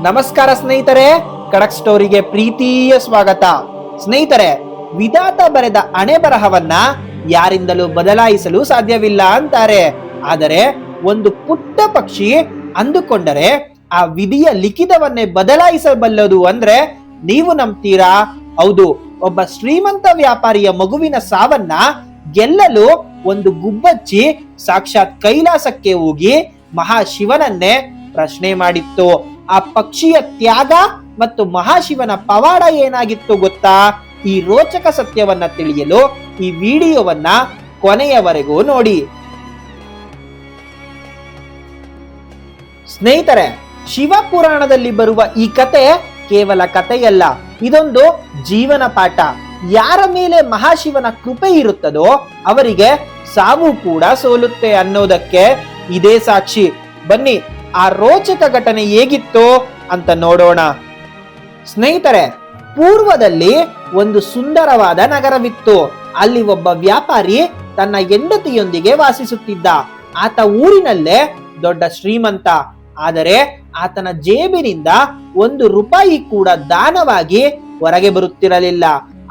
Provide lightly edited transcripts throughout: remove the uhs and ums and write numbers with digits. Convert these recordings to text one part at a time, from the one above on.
ನಮಸ್ಕಾರ ಸ್ನೇಹಿತರೆ, ಖಡಕ್ ಸ್ಟೋರಿಗೆ ಪ್ರೀತಿಯ ಸ್ವಾಗತ. ಸ್ನೇಹಿತರೆ, ವಿಧಾತ ಬರೆದ ಹಣೆ ಬರಹವನ್ನ ಯಾರಿಂದಲೂ ಬದಲಾಯಿಸಲು ಸಾಧ್ಯವಿಲ್ಲ ಅಂತಾರೆ. ಆದರೆ ಒಂದು ಪುಟ್ಟ ಪಕ್ಷಿ ಅಂದುಕೊಂಡರೆ ಆ ವಿಧಿಯ ಲಿಖಿತವನ್ನೇ ಬದಲಾಯಿಸಬಲ್ಲದು ಅಂದ್ರೆ ನೀವು ನಂಬ್ತೀರಾ? ಹೌದು, ಒಬ್ಬ ಶ್ರೀಮಂತ ವ್ಯಾಪಾರಿಯ ಮಗುವಿನ ಸಾವನ್ನ ಗೆಲ್ಲಲು ಒಂದು ಗುಬ್ಬಚ್ಚಿ ಸಾಕ್ಷಾತ್ ಕೈಲಾಸಕ್ಕೆ ಹೋಗಿ ಮಹಾಶಿವನನ್ನೇ ಪ್ರಶ್ನೆ ಮಾಡಿತ್ತು. ಆ ಪಕ್ಷಿಯ ತ್ಯಾಗ ಮತ್ತು ಮಹಾಶಿವನ ಪವಾಡ ಏನಾಗಿತ್ತು ಗೊತ್ತಾ? ಈ ರೋಚಕ ಸತ್ಯವನ್ನ ತಿಳಿಯಲು ಈ ವಿಡಿಯೋವನ್ನ ಕೊನೆಯವರೆಗೂ ನೋಡಿ. ಸ್ನೇಹಿತರೆ, ಶಿವ ಪುರಾಣದಲ್ಲಿ ಬರುವ ಈ ಕತೆ ಕೇವಲ ಕಥೆಯಲ್ಲ, ಇದೊಂದು ಜೀವನ ಪಾಠ. ಯಾರ ಮೇಲೆ ಮಹಾಶಿವನ ಕೃಪೆ ಇರುತ್ತದೋ ಅವರಿಗೆ ಸಾವು ಕೂಡ ಸೋಲುತ್ತೆ ಅನ್ನೋದಕ್ಕೆ ಇದೇ ಸಾಕ್ಷಿ. ಬನ್ನಿ ಆ ರೋಚಕ ಘಟನೆ ಹೇಗಿತ್ತು ಅಂತ ನೋಡೋಣ. ಸ್ನೇಹಿತರೆ, ಪೂರ್ವದಲ್ಲಿ ಒಂದು ಸುಂದರವಾದ ನಗರವಿತ್ತು. ಅಲ್ಲಿ ಒಬ್ಬ ವ್ಯಾಪಾರಿ ತನ್ನ ಹೆಂಡತಿಯೊಂದಿಗೆ ವಾಸಿಸುತ್ತಿದ್ದ. ಆತ ಊರಿನಲ್ಲೇ ದೊಡ್ಡ ಶ್ರೀಮಂತ. ಆದರೆ ಆತನ ಜೇಬಿನಿಂದ 1 ರೂಪಾಯಿ ಕೂಡ ದಾನವಾಗಿ ಹೊರಗೆ ಬರುತ್ತಿರಲಿಲ್ಲ.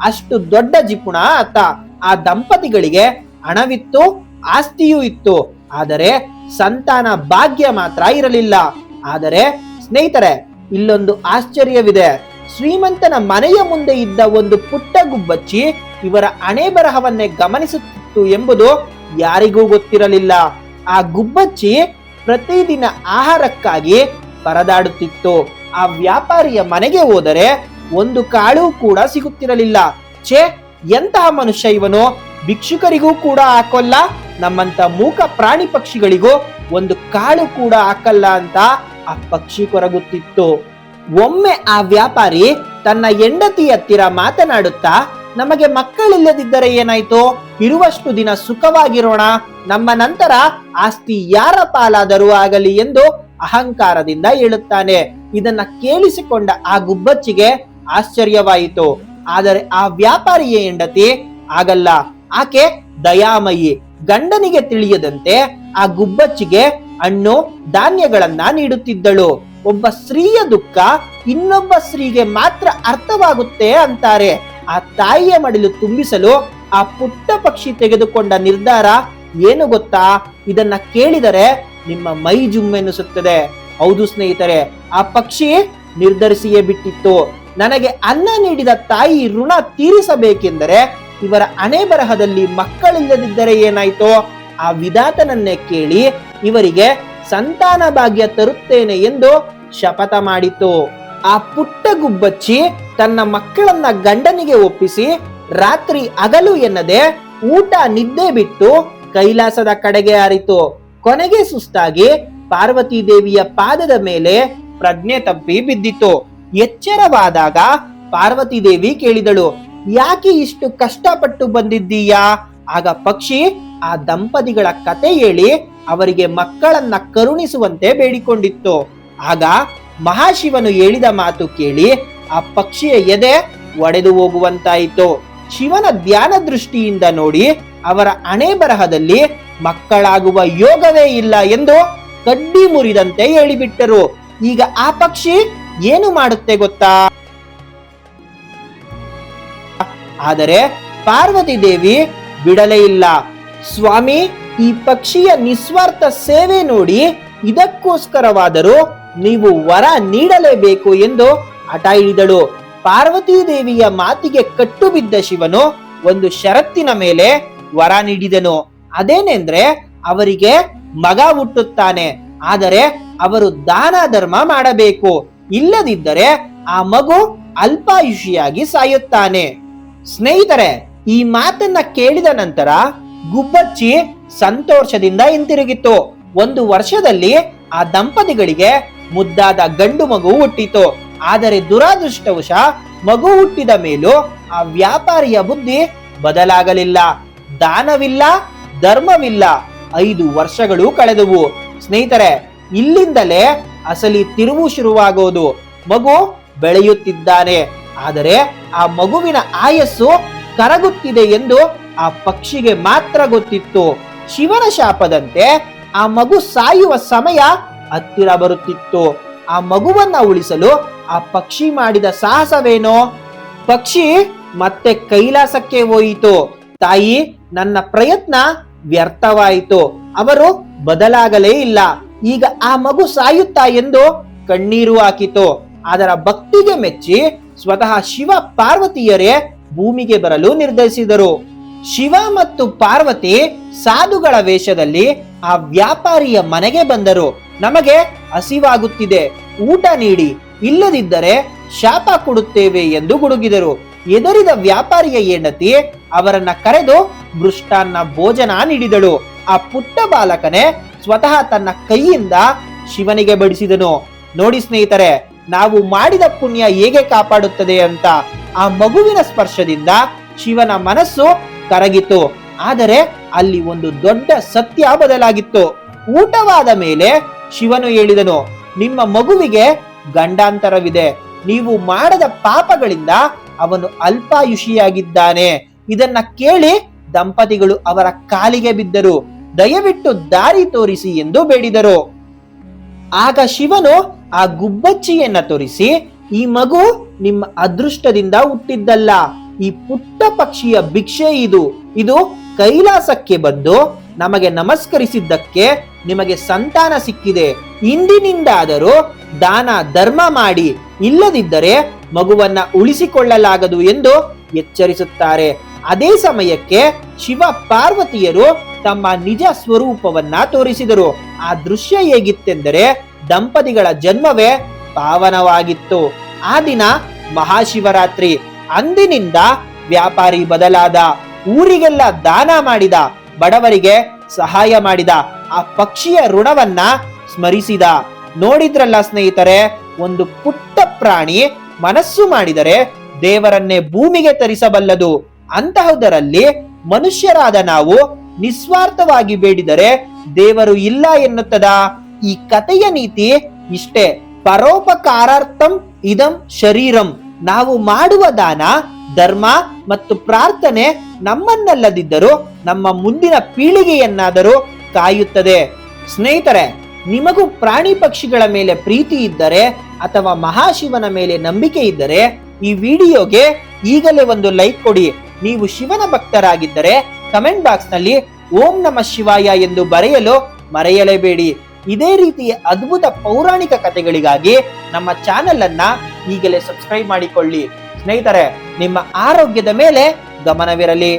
ಅಷ್ಟು ದೊಡ್ಡ ಜಿಪುಣ ಆತ. ಆ ದಂಪತಿಗಳಿಗೆ ಹಣವಿತ್ತು, ಆಸ್ತಿಯೂ ಇತ್ತು, ಆದರೆ ಸಂತಾನ ಭಾಗ್ಯ ಮಾತ್ರ ಇರಲಿಲ್ಲ. ಆದರೆ ಸ್ನೇಹಿತರೆ, ಇಲ್ಲೊಂದು ಆಶ್ಚರ್ಯವಿದೆ. ಶ್ರೀಮಂತನ ಮನೆಯ ಮುಂದೆ ಇದ್ದ ಒಂದು ಪುಟ್ಟ ಗುಬ್ಬಚ್ಚಿ ಇವರ ಹಣೆ ಬರಹವನ್ನೇ ಗಮನಿಸುತ್ತಿತ್ತು ಎಂಬುದು ಯಾರಿಗೂ ಗೊತ್ತಿರಲಿಲ್ಲ. ಆ ಗುಬ್ಬಚ್ಚಿ ಪ್ರತಿದಿನ ಆಹಾರಕ್ಕಾಗಿ ಪರದಾಡುತ್ತಿತ್ತು. ಆ ವ್ಯಾಪಾರಿಯ ಮನೆಗೆ ಹೋದರೆ 1 ಕಾಳು ಕೂಡ ಸಿಗುತ್ತಿರಲಿಲ್ಲ. ಛೇ, ಎಂತಹ ಮನುಷ್ಯ ಇವನು! ಭಿಕ್ಷುಕರಿಗೂ ಕೂಡ ಹಾಕೋಲ್ಲ, ನಮ್ಮಂತ ಮೂಕ ಪ್ರಾಣಿ ಪಕ್ಷಿಗಳಿಗೂ 1 ಕಾಳು ಕೂಡ ಹಾಕಲ್ಲ ಅಂತ ಆ ಪಕ್ಷಿ ಕೊರಗುತ್ತಿತ್ತು. ಒಮ್ಮೆ ಆ ವ್ಯಾಪಾರಿ ತನ್ನ ಹೆಂಡತಿ ಹತ್ತಿರ ಮಾತನಾಡುತ್ತಾ, ನಮಗೆ ಮಕ್ಕಳಿಲ್ಲದಿದ್ದರೆ ಏನಾಯ್ತು, ಇರುವಷ್ಟು ದಿನ ಸುಖವಾಗಿರೋಣ, ನಮ್ಮ ನಂತರ ಆಸ್ತಿ ಯಾರ ಪಾಲಾದರೂ ಆಗಲಿ ಎಂದು ಅಹಂಕಾರದಿಂದ ಹೇಳುತ್ತಾನೆ. ಇದನ್ನ ಕೇಳಿಸಿಕೊಂಡ ಆ ಗುಬ್ಬಚ್ಚಿಗೆ ಆಶ್ಚರ್ಯವಾಯಿತು. ಆದರೆ ಆ ವ್ಯಾಪಾರಿಯ ಹೆಂಡತಿ ಆಗಲ್ಲ, ಆಕೆ ದಯಾಮಯಿ. ಗಂಡನಿಗೆ ತಿಳಿಯದಂತೆ ಆ ಗುಬ್ಬಚ್ಚಿಗೆ ಹಣ್ಣು ಧಾನ್ಯಗಳನ್ನ ನೀಡುತ್ತಿದ್ದಳು. ಒಬ್ಬ ಸ್ತ್ರೀಯ ದುಃಖ ಇನ್ನೊಬ್ಬ ಸ್ತ್ರೀಗೆ ಮಾತ್ರ ಅರ್ಥವಾಗುತ್ತೆ ಅಂತಾರೆ. ಆ ತಾಯಿಯ ಮಡಿಲು ತುಂಬಿಸಲು ಆ ಪುಟ್ಟ ಪಕ್ಷಿ ತೆಗೆದುಕೊಂಡ ನಿರ್ಧಾರ ಏನು ಗೊತ್ತಾ? ಇದನ್ನ ಕೇಳಿದರೆ ನಿಮ್ಮ ಮೈ ಜುಮ್ಮೆನಿಸುತ್ತದೆ. ಹೌದು ಸ್ನೇಹಿತರೆ, ಆ ಪಕ್ಷಿ ನಿರ್ಧರಿಸಿಯೇ ಬಿಟ್ಟಿತ್ತು. ನನಗೆ ಅನ್ನ ನೀಡಿದ ತಾಯಿ ಋಣ ತೀರಿಸಬೇಕೆಂದರೆ ಇವರ ಹಣೆ ಬರಹದಲ್ಲಿ ಮಕ್ಕಳಿಲ್ಲದಿದ್ದರೆ ಏನಾಯ್ತೋ ಆ ವಿಧಾತನನ್ನೇ ಕೇಳಿ ಇವರಿಗೆ ಸಂತಾನ ಭಾಗ್ಯ ತರುತ್ತೇನೆ ಎಂದು ಶಪಥ ಮಾಡಿತು. ಆ ಪುಟ್ಟ ಗುಬ್ಬಚ್ಚಿ ತನ್ನ ಮಕ್ಕಳನ್ನ ಗಂಡನಿಗೆ ಒಪ್ಪಿಸಿ ರಾತ್ರಿ ಹಗಲು ಎನ್ನದೆ ಊಟ ನಿದ್ದೆ ಬಿಟ್ಟು ಕೈಲಾಸದ ಕಡೆಗೆ ಹಾರಿತು. ಕೊನೆಗೆ ಸುಸ್ತಾಗಿ ಪಾರ್ವತಿ ದೇವಿಯ ಪಾದದ ಮೇಲೆ ಪ್ರಜ್ಞೆ ತಪ್ಪಿ ಬಿದ್ದಿತು. ಎಚ್ಚರವಾದಾಗ ಪಾರ್ವತಿ ದೇವಿ ಕೇಳಿದಳು, ಯಾಕೆ ಇಷ್ಟು ಕಷ್ಟಪಟ್ಟು ಬಂದಿದ್ದೀಯಾ? ಆಗ ಪಕ್ಷಿ ಆ ದಂಪತಿಗಳ ಕತೆ ಹೇಳಿ ಅವರಿಗೆ ಮಕ್ಕಳನ್ನ ಕರುಣಿಸುವಂತೆ ಬೇಡಿಕೊಂಡಿತ್ತು. ಆಗ ಮಹಾಶಿವನು ಹೇಳಿದ ಮಾತು ಕೇಳಿ ಆ ಪಕ್ಷಿಯ ಎದೆ ಒಡೆದು ಹೋಗುವಂತಾಯಿತು. ಶಿವನ ಧ್ಯಾನ ದೃಷ್ಟಿಯಿಂದ ನೋಡಿ ಅವರ ಹಣೆ ಬರಹದಲ್ಲಿ ಮಕ್ಕಳಾಗುವ ಯೋಗವೇ ಇಲ್ಲ ಎಂದು ಕಡ್ಡಿ ಮುರಿದಂತೆ ಹೇಳಿಬಿಟ್ಟರು. ಈಗ ಆ ಪಕ್ಷಿ ಏನು ಮಾಡುತ್ತೆ ಗೊತ್ತಾ? ಆದರೆ ಪಾರ್ವತಿ ದೇವಿ ಬಿಡಲೇ ಇಲ್ಲ. ಸ್ವಾಮಿ, ಈ ಪಕ್ಷಿಯ ನಿಸ್ವಾರ್ಥ ಸೇವೆ ನೋಡಿ ಇದಕ್ಕೋಸ್ಕರವಾದರೂ ನೀವು ವರ ನೀಡಲೇಬೇಕು ಎಂದು ಹಠ ಹಿಡಿದಳು. ಪಾರ್ವತಿ ದೇವಿಯ ಮಾತಿಗೆ ಕಟ್ಟು ಬಿದ್ದ ಶಿವನು ಒಂದು ಷರತ್ತಿನ ಮೇಲೆ ವರ ನೀಡಿದನು. ಅದೇನೆಂದ್ರೆ ಅವರಿಗೆ ಮಗ ಹುಟ್ಟುತ್ತಾನೆ, ಆದರೆ ಅವರು ದಾನ ಧರ್ಮ ಮಾಡಬೇಕು, ಇಲ್ಲದಿದ್ದರೆ ಆ ಮಗು ಅಲ್ಪಾಯುಷಿಯಾಗಿ ಸಾಯುತ್ತಾನೆ. ಸ್ನೇಹಿತರೆ, ಈ ಮಾತನ್ನ ಕೇಳಿದ ನಂತರ ಗುಬ್ಬಚ್ಚಿ ಸಂತೋಷದಿಂದ ಹಿಂತಿರುಗಿತು. 1 ವರ್ಷದಲ್ಲಿ ಆ ದಂಪತಿಗಳಿಗೆ ಮುದ್ದಾದ ಗಂಡು ಮಗು ಹುಟ್ಟಿತು. ಆದರೆ ದುರಾದೃಷ್ಟವಶ ಮಗು ಹುಟ್ಟಿದ ಮೇಲೂ ಆ ವ್ಯಾಪಾರಿಯ ಬುದ್ಧಿ ಬದಲಾಗಲಿಲ್ಲ. ದಾನವಿಲ್ಲ, ಧರ್ಮವಿಲ್ಲ. 5 ವರ್ಷಗಳು ಕಳೆದವು. ಸ್ನೇಹಿತರೆ, ಇಲ್ಲಿಂದಲೇ ಅಸಲಿ ತಿರುವು ಶುರುವಾಗೋದು. ಮಗು ಬೆಳೆಯುತ್ತಿದ್ದಾನೆ, ಆದರೆ ಆ ಮಗುವಿನ ಆಯಸ್ಸು ಕರಗುತ್ತಿದೆ ಎಂದು ಆ ಪಕ್ಷಿಗೆ ಮಾತ್ರ ಗೊತ್ತಿತ್ತು. ಶಿವನ ಶಾಪದಂತೆ ಆ ಮಗು ಸಾಯುವ ಸಮಯ ಹತ್ತಿರ ಬರುತ್ತಿತ್ತು. ಆ ಮಗುವನ್ನ ಉಳಿಸಲು ಆ ಪಕ್ಷಿ ಮಾಡಿದ ಸಾಹಸವೇನೋ? ಪಕ್ಷಿ ಮತ್ತೆ ಕೈಲಾಸಕ್ಕೆ ಹೋಯಿತು. ತಾಯಿ, ನನ್ನ ಪ್ರಯತ್ನ ವ್ಯರ್ಥವಾಯಿತು. ಅವರು ಬದಲಾಗಲೇ ಇಲ್ಲ. ಈಗ ಆ ಮಗು ಸಾಯುತ್ತಾ ಎಂದು ಕಣ್ಣೀರು ಹಾಕಿತು. ಅದರ ಭಕ್ತಿಗೆ ಮೆಚ್ಚಿ ಸ್ವತಃ ಶಿವ ಪಾರ್ವತಿಯರೇ ಭೂಮಿಗೆ ಬರಲು ನಿರ್ಧರಿಸಿದರು. ಶಿವ ಮತ್ತು ಪಾರ್ವತಿ ಸಾಧುಗಳ ವೇಷದಲ್ಲಿ ಆ ವ್ಯಾಪಾರಿಯ ಮನೆಗೆ ಬಂದರು. ನಮಗೆ ಹಸಿವಾಗುತ್ತಿದೆ, ಊಟ ನೀಡಿ, ಇಲ್ಲದಿದ್ದರೆ ಶಾಪ ಕೊಡುತ್ತೇವೆ ಎಂದು ಗುಡುಗಿದರು. ಎದರಿದ ವ್ಯಾಪಾರಿಯ ಹೆಂಡತಿ ಅವರನ್ನ ಕರೆದು ಮೃಷ್ಟಾನ್ನ ಭೋಜನ ನೀಡಿದಳು. ಆ ಪುಟ್ಟ ಬಾಲಕನೇ ಸ್ವತಃ ತನ್ನ ಕೈಯಿಂದ ಶಿವನಿಗೆ ಬಡಿಸಿದನು. ನೋಡಿ ಸ್ನೇಹಿತರೆ, ನಾವು ಮಾಡಿದ ಪುಣ್ಯ ಹೇಗೆ ಕಾಪಾಡುತ್ತದೆ ಅಂತ. ಆ ಮಗುವಿನ ಸ್ಪರ್ಶದಿಂದ ಶಿವನ ಮನಸ್ಸು ಕರಗಿತು. ಆದರೆ ಅಲ್ಲಿ ಒಂದು ದೊಡ್ಡ ಸತ್ಯ ಬದಲಾಗಿತ್ತು. ಊಟವಾದ ಮೇಲೆ ಶಿವನು ಹೇಳಿದನು, ನಿಮ್ಮ ಮಗುವಿಗೆ ಗಂಡಾಂತರವಿದೆ. ನೀವು ಮಾಡದ ಪಾಪಗಳಿಂದ ಅವನು ಅಲ್ಪಾಯುಷಿಯಾಗಿದ್ದಾನೆ. ಇದನ್ನ ಕೇಳಿ ದಂಪತಿಗಳು ಅವರ ಕಾಲಿಗೆ ಬಿದ್ದರು. ದಯವಿಟ್ಟು ದಾರಿ ತೋರಿಸಿ ಎಂದು ಬೇಡಿದರು. ಆಗ ಶಿವನು ಆ ಗುಬ್ಬಚ್ಚಿಯನ್ನ ತೋರಿಸಿ, ಈ ಮಗು ನಿಮ್ಮ ಅದೃಷ್ಟದಿಂದ ಹುಟ್ಟಿದ್ದಲ್ಲ, ಈ ಪುಟ್ಟ ಪಕ್ಷಿಯ ಭಿಕ್ಷೆ ಇದು ಕೈಲಾಸಕ್ಕೆ ಬಂದು ನಮಗೆ ನಮಸ್ಕರಿಸಿದ್ದಕ್ಕೆ ನಿಮಗೆ ಸಂತಾನ ಸಿಕ್ಕಿದೆ. ಇಂದಿನಿಂದಾದರೂ ದಾನ ಧರ್ಮ ಮಾಡಿ, ಇಲ್ಲದಿದ್ದರೆ ಮಗುವನ್ನ ಉಳಿಸಿಕೊಳ್ಳಲಾಗದು ಎಂದು ಎಚ್ಚರಿಸುತ್ತಾರೆ. ಅದೇ ಸಮಯಕ್ಕೆ ಶಿವ ಪಾರ್ವತಿಯರು ತಮ್ಮ ನಿಜ ಸ್ವರೂಪವನ್ನ ತೋರಿಸಿದರು. ಆ ದೃಶ್ಯ ಹೇಗಿತ್ತೆಂದರೆ ದಂಪತಿಗಳ ಜನ್ಮವೇ ಪಾವನವಾಗಿತ್ತು. ಆ ದಿನ ಮಹಾಶಿವರಾತ್ರಿ. ಅಂದಿನಿಂದ ವ್ಯಾಪಾರಿ ಬದಲಾದ, ಊರಿಗೆಲ್ಲ ದಾನ ಮಾಡಿದ, ಬಡವರಿಗೆ ಸಹಾಯ ಮಾಡಿದ, ಆ ಪಕ್ಷಿಯ ಋಣವನ್ನ ಸ್ಮರಿಸಿದ. ನೋಡಿದ್ರಲ್ಲ ಸ್ನೇಹಿತರೆ, ಒಂದು ಪುಟ್ಟ ಪ್ರಾಣಿ ಮನಸ್ಸು ಮಾಡಿದರೆ ದೇವರನ್ನೇ ಭೂಮಿಗೆ ತರಿಸಬಲ್ಲದು. ಅಂತಹುದರಲ್ಲಿ ಮನುಷ್ಯರಾದ ನಾವು ನಿಸ್ವಾರ್ಥವಾಗಿ ಬೇಡಿದರೆ ದೇವರು ಇಲ್ಲ ಎನ್ನುತ್ತದಾ? ಈ ಕಥೆಯ ನೀತಿ ಇಷ್ಟೇ. ಪರೋಪಕಾರಾರ್ಥಂ ಇದಂ ಶರೀರಂ. ನಾವು ಮಾಡುವ ದಾನ, ಧರ್ಮ ಮತ್ತು ಪ್ರಾರ್ಥನೆ ನಮ್ಮನ್ನಲ್ಲದಿದ್ದರೂ ನಮ್ಮ ಮುಂದಿನ ಪೀಳಿಗೆಯನ್ನಾದರೂ ಕಾಯುತ್ತದೆ. ಸ್ನೇಹಿತರೆ, ನಿಮಗೂ ಪ್ರಾಣಿ ಪಕ್ಷಿಗಳ ಮೇಲೆ ಪ್ರೀತಿ ಇದ್ದರೆ ಅಥವಾ ಮಹಾಶಿವನ ಮೇಲೆ ನಂಬಿಕೆ ಇದ್ದರೆ ಈ ವಿಡಿಯೋಗೆ ಈಗಲೇ ಒಂದು ಲೈಕ್ ಕೊಡಿ. ನೀವು ಶಿವನ ಭಕ್ತರಾಗಿದ್ದರೆ ಕಮೆಂಟ್ ಬಾಕ್ಸ್ ನಲ್ಲಿ ಓಂ ನಮಃ ಶಿವಾಯ ಎಂದು ಬರೆಯಲು ಮರೆಯಲೇಬೇಡಿ. ಇದೇ ರೀತಿಯ ಅದ್ಭುತ ಪೌರಾಣಿಕ ಕಥೆಗಳಿಗಾಗಿ ನಮ್ಮ ಚಾನೆಲ್ ಅನ್ನ ಈಗಲೇ ಸಬ್ಸ್ಕ್ರೈಬ್ ಮಾಡಿಕೊಳ್ಳಿ. ಸ್ನೇಹಿತರೆ, ನಿಮ್ಮ ಆರೋಗ್ಯದ ಮೇಲೆ ಗಮನವಿರಲಿ.